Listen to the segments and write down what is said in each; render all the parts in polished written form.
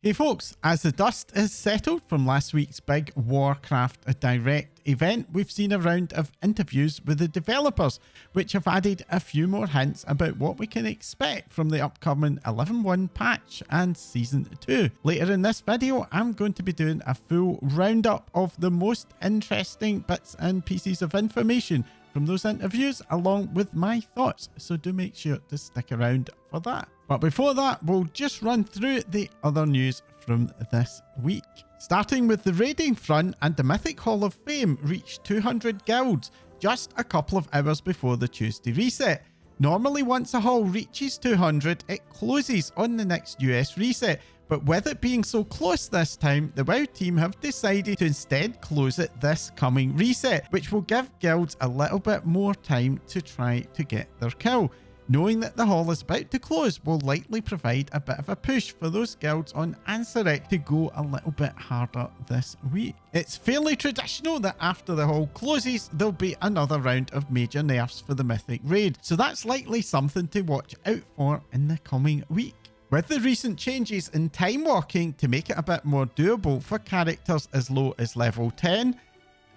Hey folks, as the dust is settled from last week's big Warcraft Direct event, we've seen a round of interviews with the developers, which have added a few more hints about what we can expect from the upcoming 11.1 patch and Season 2. Later in this video, I'm going to be doing a full roundup of the most interesting bits and pieces of information from those interviews, along with my thoughts, so do make sure to stick around for that. But before that, we'll just run through the other news from this week. Starting with the raiding front, and the Mythic Hall of Fame reached 200 guilds just a couple of hours before the Tuesday reset. Normally once a hall reaches 200, it closes on the next US reset, but with it being so close this time, the WoW team have decided to instead close it this coming reset, which will give guilds a little bit more time to try to get their kill. Knowing that the hall is about to close will likely provide a bit of a push for those guilds on Ansarek to go a little bit harder this week. It's fairly traditional that after the hall closes, there'll be another round of major nerfs for the Mythic raid, so that's likely something to watch out for in the coming week. With the recent changes in Timewalking to make it a bit more doable for characters as low as level 10,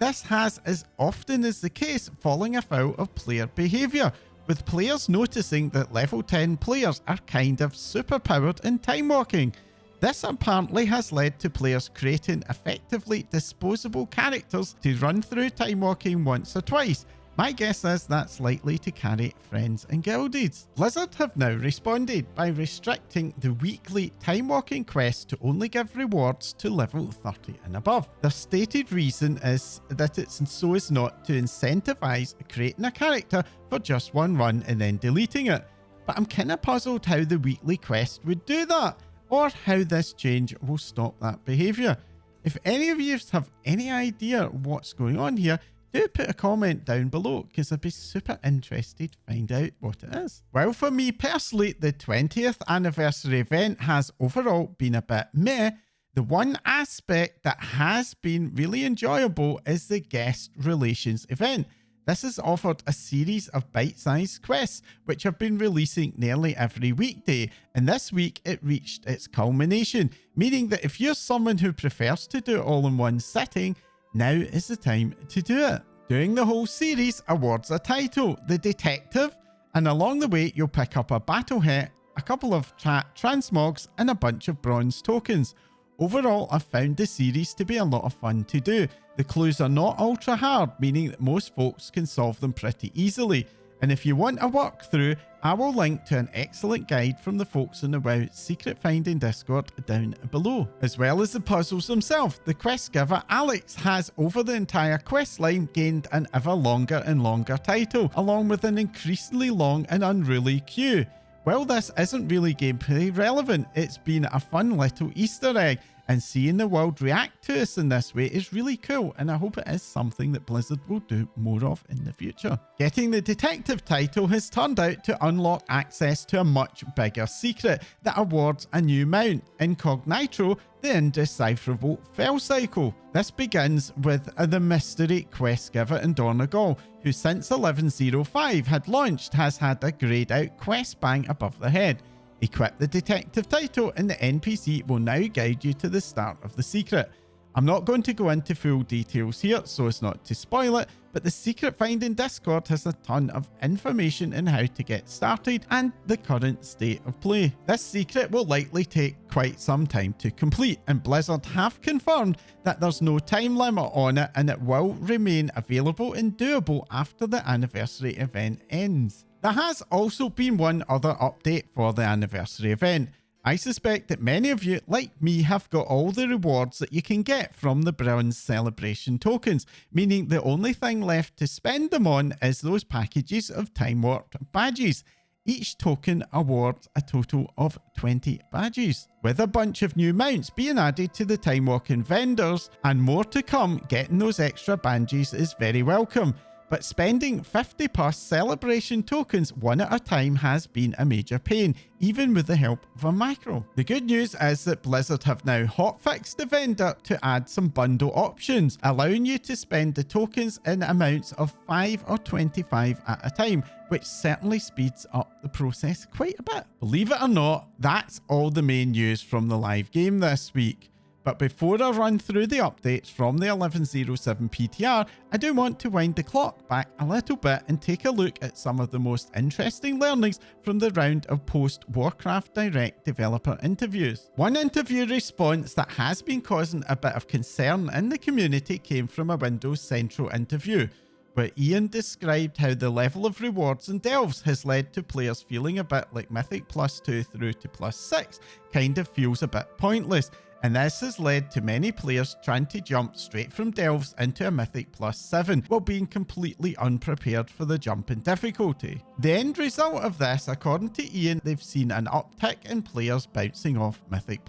this has, as often is the case, fallen afoul of player behaviour, with players noticing that level 10 players are kind of superpowered in Timewalking. This apparently has led to players creating effectively disposable characters to run through Timewalking once or twice. My guess is that's likely to carry friends and guildies. Blizzard have now responded by restricting the weekly Timewalking quests to only give rewards to level 30 and above. Their stated reason is that it's so as not to incentivize creating a character for just one run and then deleting it. But I'm kinda puzzled how the weekly quest would do that, or how this change will stop that behaviour. If any of you have any idea what's going on here, do put a comment down below, because I'd be super interested to find out what it is. Well, for me personally, the 20th anniversary event has overall been a bit meh. The one aspect that has been really enjoyable is the guest relations event. This has offered a series of bite-sized quests, which have been releasing nearly every weekday, and this week it reached its culmination, meaning that if you're someone who prefers to do it all in one sitting, now is the time to do it. Doing the whole series awards a title, the Detective, and along the way you'll pick up a battle hat, a couple of chat transmogs, and a bunch of bronze tokens. Overall, I've found the series to be a lot of fun to do. The clues are not ultra hard, meaning that most folks can solve them pretty easily. And if you want a walk through, I will link to an excellent guide from the folks in the WoW Secret Finding Discord down below. As well as the puzzles themselves, the quest giver Alex has over the entire quest line gained an ever longer and longer title, along with an increasingly long and unruly queue. While this isn't really gameplay relevant, it's been a fun little Easter egg, and seeing the world react to us in this way is really cool, and I hope it is something that Blizzard will do more of in the future. Getting the Detective title has turned out to unlock access to a much bigger secret that awards a new mount, Incognito, the indecipherable Felcycle. This begins with the mystery quest giver in Dornegal, who since 11.05 had launched has had a greyed out quest bang above the head. Equip the Detective title and the NPC will now guide you to the start of the secret. I'm not going to go into full details here so as not to spoil it, but the Secret Finding Discord has a ton of information on how to get started and the current state of play. This secret will likely take quite some time to complete, and Blizzard have confirmed that there's no time limit on it and it will remain available and doable after the anniversary event ends. There has also been one other update for the anniversary event. I suspect that many of you, like me, have got all the rewards that you can get from the bronze celebration tokens, meaning the only thing left to spend them on is those packages of Timewarped badges. Each token awards a total of 20 badges. With a bunch of new mounts being added to the Timewalking vendors and more to come, getting those extra badges is very welcome. but spending 50 plus celebration tokens one at a time has been a major pain, even with the help of a macro. The good news is that Blizzard have now hotfixed the vendor to add some bundle options, allowing you to spend the tokens in amounts of 5 or 25 at a time, which certainly speeds up the process quite a bit. Believe it or not, that's all the main news from the live game this week. But before I run through the updates from the 11.07 PTR, I do want to wind the clock back a little bit and take a look at some of the most interesting learnings from the round of post-Warcraft Direct developer interviews. One interview response that has been causing a bit of concern in the community came from a Windows Central interview, where Ian described how the level of rewards and delves has led to players feeling a bit like Mythic +2 through to +6 kind of feels a bit pointless, and this has led to many players trying to jump straight from delves into a Mythic +7 while being completely unprepared for the jump in difficulty. The end result of this, according to Ian, they've seen an uptick in players bouncing off Mythic+.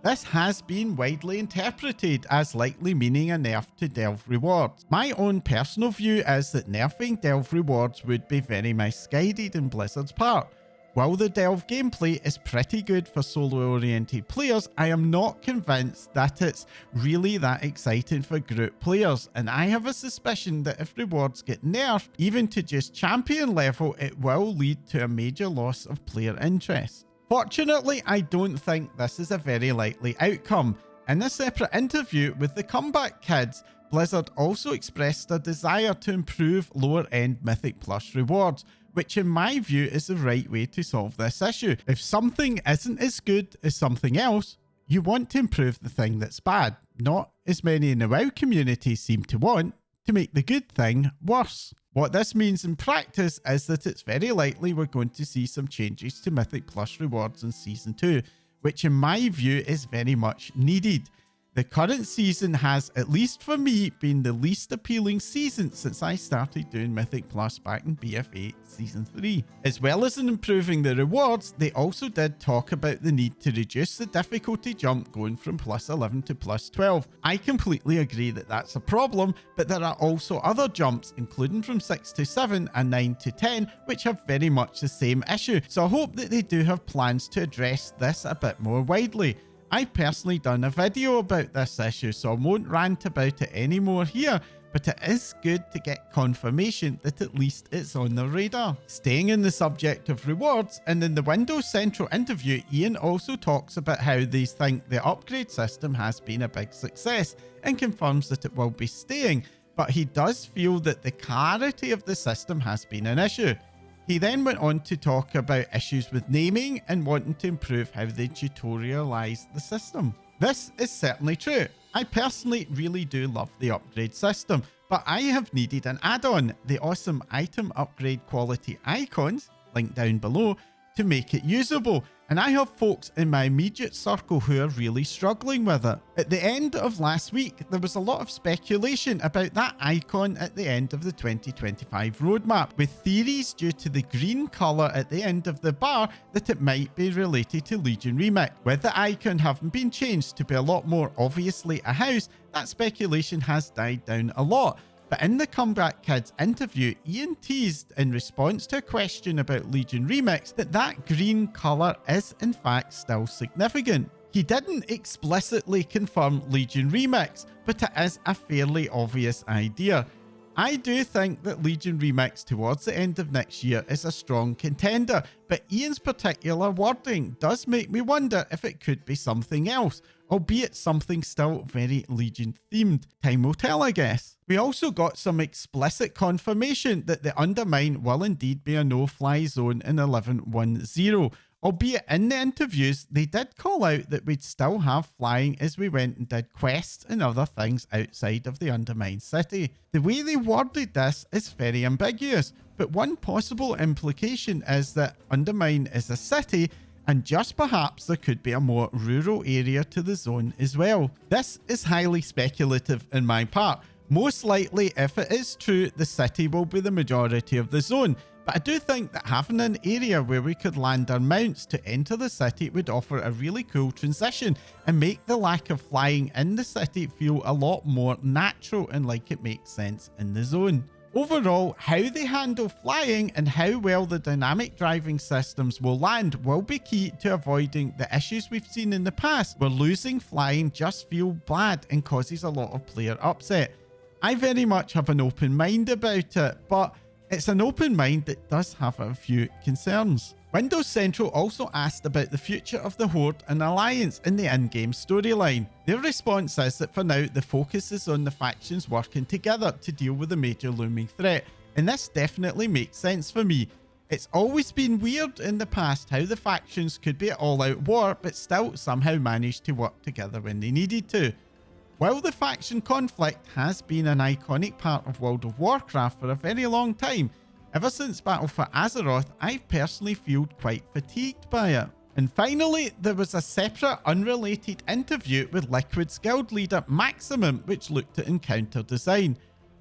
This has been widely interpreted as likely meaning a nerf to delve rewards. My own personal view is that nerfing delve rewards would be very misguided in Blizzard's part. While the delve gameplay is pretty good for solo-oriented players, I am not convinced that it's really that exciting for group players, and I have a suspicion that if rewards get nerfed, even to just champion level, it will lead to a major loss of player interest. Fortunately, I don't think this is a very likely outcome. In a separate interview with the Comeback Kids, Blizzard also expressed a desire to improve lower-end Mythic Plus rewards, which in my view is the right way to solve this issue. If something isn't as good as something else, you want to improve the thing that's bad, not as many in the WoW community seem to want, to make the good thing worse. What this means in practice is that it's very likely we're going to see some changes to Mythic Plus rewards in Season 2, which in my view is very much needed. The current season has, at least for me, been the least appealing season since I started doing Mythic Plus back in BF8 Season 3. As well as in improving the rewards, they also did talk about the need to reduce the difficulty jump going from +11 to +12. I completely agree that that's a problem, but there are also other jumps, including from 6 to 7 and 9 to 10, which have very much the same issue. So I hope that they do have plans to address this a bit more widely. I've personally done a video about this issue, so I won't rant about it anymore here, but it is good to get confirmation that at least it's on the radar. Staying in the subject of rewards, and in the Windows Central interview, Ian also talks about how they think the upgrade system has been a big success and confirms that it will be staying, but he does feel that the clarity of the system has been an issue. He then went on to talk about issues with naming and wanting to improve how they tutorialize the system. This is certainly true. I personally really do love the upgrade system, but I have needed an add-on, the awesome item upgrade quality icons, linked down below, to make it usable. And I have folks in my immediate circle who are really struggling with it. At the end of last week, there was a lot of speculation about that icon at the end of the 2025 roadmap, with theories due to the green colour at the end of the bar that it might be related to Legion Remix. With the icon having been changed to be a lot more obviously a house, that speculation has died down a lot. But in the Comeback Kids interview, Ian teased in response to a question about Legion Remix that green colour is in fact still significant. He didn't explicitly confirm Legion Remix, but it is a fairly obvious idea. I do think that Legion Remix towards the end of next year is a strong contender, but Ian's particular wording does make me wonder if it could be something else, albeit something still very Legion themed. Time will tell, I guess. We also got some explicit confirmation that the Undermine will indeed be a no-fly zone in 11.10. Albeit in the interviews, they did call out that we'd still have flying as we went and did quests and other things outside of the Undermine city. The way they worded this is very ambiguous, but one possible implication is that Undermine is a city, and just perhaps there could be a more rural area to the zone as well. This is highly speculative in my part. Most likely, if it is true, the city will be the majority of the zone. But I do think that having an area where we could land our mounts to enter the city would offer a really cool transition and make the lack of flying in the city feel a lot more natural and like it makes sense in the zone. Overall, how they handle flying and how well the dynamic driving systems will land will be key to avoiding the issues we've seen in the past, where losing flying just feels bad and causes a lot of player upset. I very much have an open mind about it, but it's an open mind that does have a few concerns. Windows Central also asked about the future of the Horde and Alliance in the in-game storyline. Their response is that for now the focus is on the factions working together to deal with a major looming threat, and this definitely makes sense for me. It's always been weird in the past how the factions could be at all-out war but still somehow managed to work together when they needed to. While the faction conflict has been an iconic part of World of Warcraft for a very long time, ever since Battle for Azeroth, I've personally felt quite fatigued by it. And finally, there was a separate, unrelated interview with Liquid's guild leader Maximum, which looked at encounter design.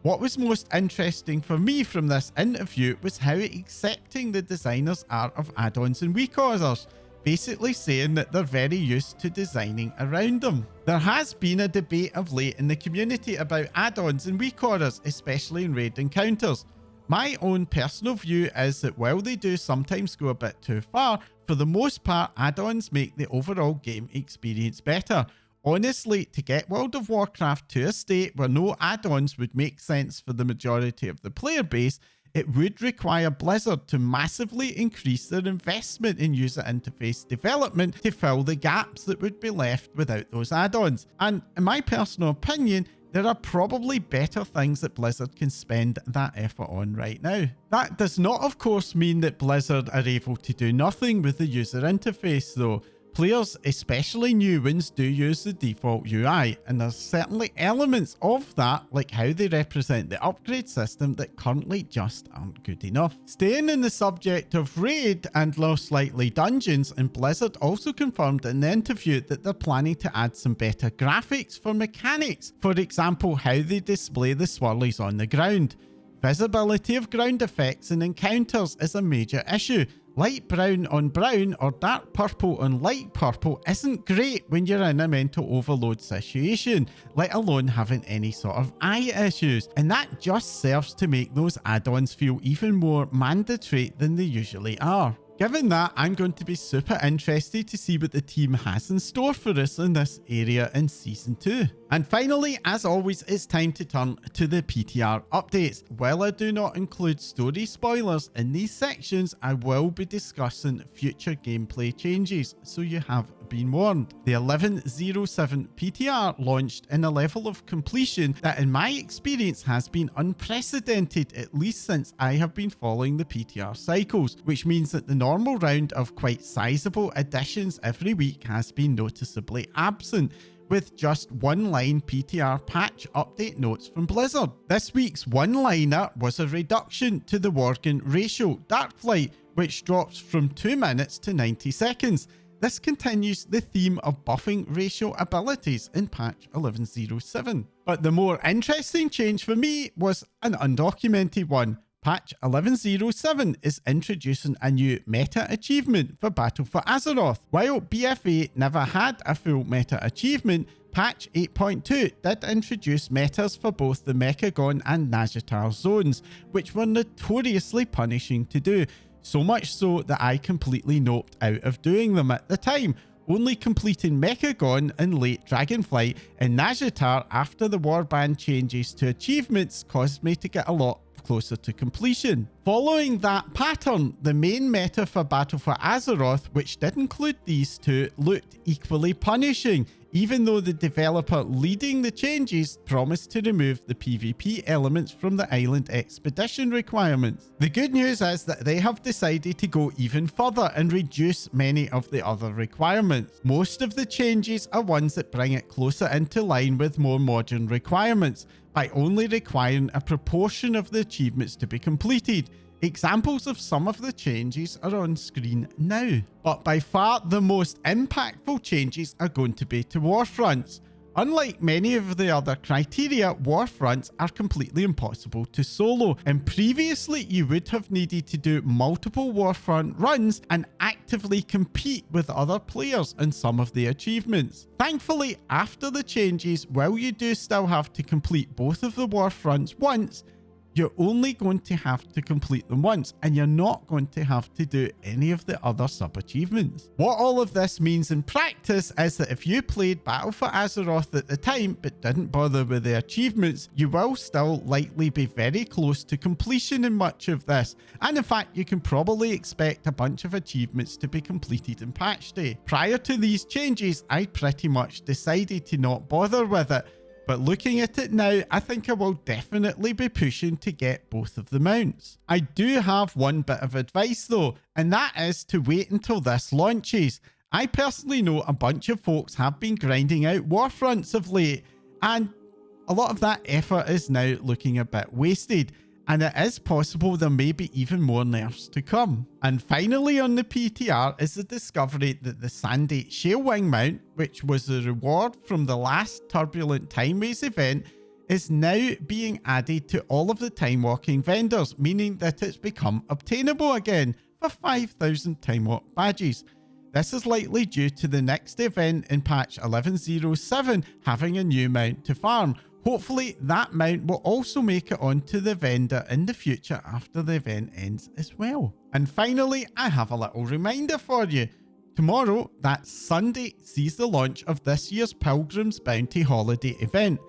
What was most interesting for me from this interview was how accepting the designers are of add-ons and weak orders, basically saying that they're very used to designing around them. There has been a debate of late in the community about add-ons and weak orders, especially in raid encounters. My own personal view is that while they do sometimes go a bit too far, for the most part add-ons make the overall game experience better. Honestly, to get World of Warcraft to a state where no add-ons would make sense for the majority of the player base, it would require Blizzard to massively increase their investment in user interface development to fill the gaps that would be left without those add-ons. And in my personal opinion, there are probably better things that Blizzard can spend that effort on right now. That does not, of course, mean that Blizzard are able to do nothing with the user interface though. Players, especially new ones, do use the default UI, and there's certainly elements of that, like how they represent the upgrade system, that currently just aren't good enough. Staying in the subject of raid and most likely dungeons, and Blizzard also confirmed in the interview that they're planning to add some better graphics for mechanics, for example how they display the swirlies on the ground. Visibility of ground effects in encounters is a major issue. Light brown on brown or dark purple on light purple isn't great when you're in a mental overload situation, let alone having any sort of eye issues, and that just serves to make those add-ons feel even more mandatory than they usually are. Given that, I'm going to be super interested to see what the team has in store for us in this area in Season 2. And finally, as always, it's time to turn to the PTR updates. While I do not include story spoilers in these sections, I will be discussing future gameplay changes, so you have been warned. The 1107 PTR launched in a level of completion that in my experience has been unprecedented, at least since I have been following the PTR cycles, which means that the normal round of quite sizable additions every week has been noticeably absent, with just one-line PTR patch update notes from Blizzard. This week's one-liner was a reduction to the Worgen ratio Darkflight, which drops from 2 minutes to 90 seconds. This continues the theme of buffing ratio abilities in patch 1107. But the more interesting change for me was an undocumented one. Patch 1107 is introducing a new meta achievement for Battle for Azeroth. While BFA never had a full meta achievement, Patch 8.2 did introduce metas for both the Mechagon and Nazjatar zones, which were notoriously punishing to do. So much so that I completely noped out of doing them at the time, only completing Mechagon in late Dragonflight, and Nazjatar after the warband changes to achievements caused me to get a lot closer to completion. Following that pattern, the main meta for Battle for Azeroth, which did include these two, looked equally punishing, even though the developer leading the changes promised to remove the PvP elements from the island expedition requirements. The good news is that they have decided to go even further and reduce many of the other requirements. Most of the changes are ones that bring it closer into line with more modern requirements, by only requiring a proportion of the achievements to be completed. Examples of some of the changes are on screen now. But by far the most impactful changes are going to be to Warfronts. Unlike many of the other criteria, Warfronts are completely impossible to solo, and previously you would have needed to do multiple Warfront runs and actively compete with other players in some of the achievements. Thankfully, after the changes, while you do still have to complete both of the Warfronts once, You're only going to have to complete them once, and you're not going to have to do any of the other sub-achievements. What all of this means in practice is that if you played Battle for Azeroth at the time but didn't bother with the achievements, you will still likely be very close to completion in much of this, and in fact you can probably expect a bunch of achievements to be completed in patch day. Prior to these changes, I pretty much decided to not bother with it, but looking at it now, I think I will definitely be pushing to get both of the mounts. I do have one bit of advice though, and that is to wait until this launches. I personally know a bunch of folks have been grinding out Warfronts of late, and a lot of that effort is now looking a bit wasted. And it is possible there may be even more nerfs to come. And finally on the PTR is the discovery that the Sandy Shalewing mount, which was the reward from the last Turbulent Timeways event, is now being added to all of the Timewalking vendors, meaning that it's become obtainable again for 5,000 Timewarp badges. This is likely due to the next event in patch 11.07 having a new mount to farm. Hopefully that mount will also make it onto the vendor in the future after the event ends as well. And finally, I have a little reminder for you. Tomorrow, that's Sunday, sees the launch of this year's Pilgrims Bounty Holiday event.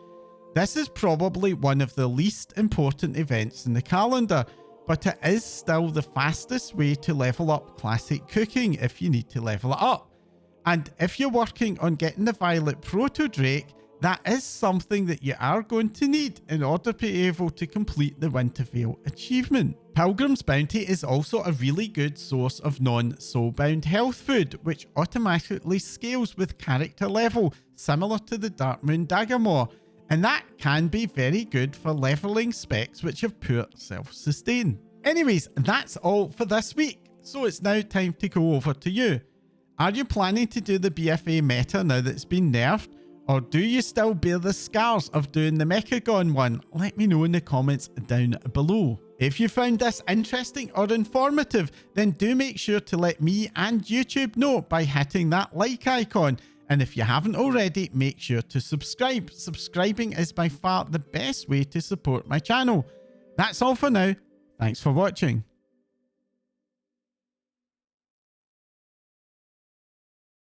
This is probably one of the least important events in the calendar, but it is still the fastest way to level up classic cooking if you need to level it up. And if you're working on getting the Violet Proto Drake, that is something that you are going to need in order to be able to complete the Wintervale achievement. Pilgrim's Bounty is also a really good source of non-soulbound health food, which automatically scales with character level, similar to the Darkmoon Daggermaw, and that can be very good for leveling specs which have poor self-sustain. Anyways, that's all for this week, so it's now time to go over to you. Are you planning to do the BFA meta now that it's been nerfed? Or do you still bear the scars of doing the Mechagon one? Let me know in the comments down below. If you found this interesting or informative, then do make sure to let me and YouTube know by hitting that like icon. And if you haven't already, make sure to subscribe. Subscribing is by far the best way to support my channel. That's all for now. Thanks for watching.